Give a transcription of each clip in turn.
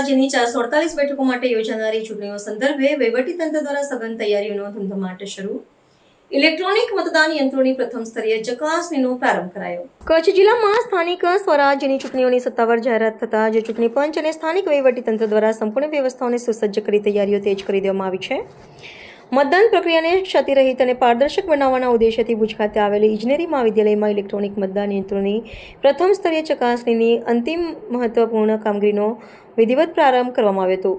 રાજ્યની 448 બેઠકો માટે યોજાનારી ચૂંટણીઓ સંદર્ભે વહીવટીતંત્ર દ્વારા સઘન તૈયારીઓનો ધમધમાટ શરૂ. ઇલેક્ટ્રોનિક મતદાન યંત્રોની પ્રથમ સ્તરીય ચકાસણીનો પ્રારંભ કરાયો. કચ્છ જિલ્લામાં સ્થાનિક સ્વરાજ્યની ચૂંટણીઓની સત્તાવાર જાહેરાત થતાં જે ચૂંટણી પંચ અને સ્થાનિક વહીવટીતંત્ર દ્વારા સંપૂર્ણ વ્યવસ્થાઓને સુસજ્જ કરી તૈયારીઓ તેજ કરી દેવામાં આવી છે. મતદાન પ્રક્રિયાને ક્ષતિરહિત અને પારદર્શક બનાવવાના ઉદ્દેશ્યથી ભુજ ખાતે આવેલી ઇજનેરી મહાવિદ્યાલયમાં ઇલેક્ટ્રોનિક મતદાન યંત્રોની પ્રથમ સ્તરીય ચકાસણીની અંતિમ મહત્વપૂર્ણ કામગીરીનો વિધિવત પ્રારંભ કરવામાં આવ્યો હતો.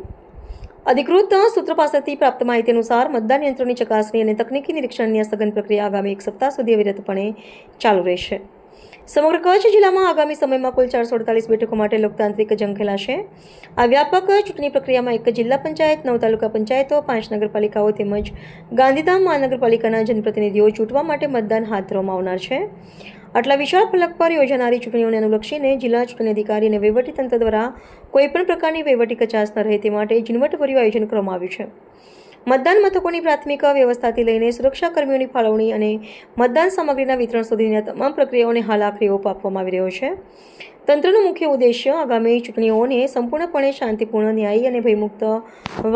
અધિકૃત સૂત્રો પાસેથી પ્રાપ્ત માહિતી અનુસાર મતદાન યંત્રોની ચકાસણી અને તકનીકી નિરીક્ષણની આ સઘન પ્રક્રિયા આગામી 1 સપ્તાહ સુધી અવિરતપણે ચાલુ રહેશે. સમગ્ર કચ્છ જિલ્લામાં આગામી સમયમાં કુલ 448 બેઠકો માટે લોકતાંત્રિક જંગ ખેલાશે. આ વ્યાપક ચૂંટણી પ્રક્રિયામાં 1 જિલ્લા પંચાયત, 9 તાલુકા પંચાયતો, 5 નગરપાલિકાઓ તેમજ ગાંધીધામ મહાનગરપાલિકાના જનપ્રતિનિધિઓ ચૂંટવા માટે મતદાન હાથ ધરવામાં આવનાર છે. આટલા વિશાળ ફલક પર યોજાનારી ચૂંટણીઓને અનુલક્ષીને જિલ્લા ચૂંટણી અધિકારી અને વહીવટીતંત્ર દ્વારા કોઈપણ પ્રકારની વહીવટી કચાશ ન રહે તે માટે ઝીણવટભર્યું આયોજન કરવામાં આવ્યું છે. મતદાન મથકોની પ્રાથમિક વ્યવસ્થાથી લઈને સુરક્ષાકર્મીઓની ફાળવણી અને મતદાન સામગ્રીના વિતરણ સુધીની તમામ પ્રક્રિયાઓને હાલ આખરી ઓપ આપવામાં આવી રહ્યો છે. તંત્રનો મુખ્ય ઉદ્દેશ્ય આગામી ચૂંટણીઓને સંપૂર્ણપણે શાંતિપૂર્ણ, ન્યાયી અને ભયમુક્ત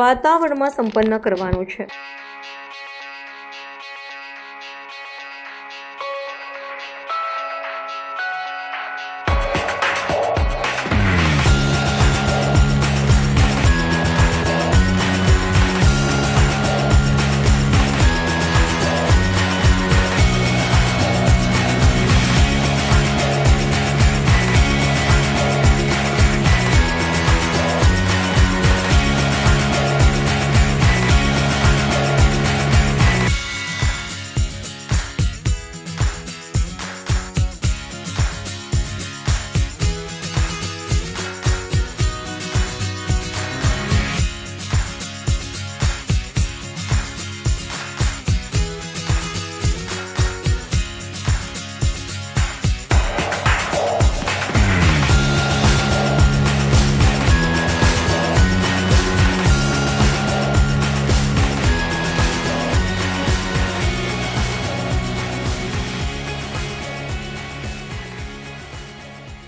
વાતાવરણમાં સંપન્ન કરવાનો છે.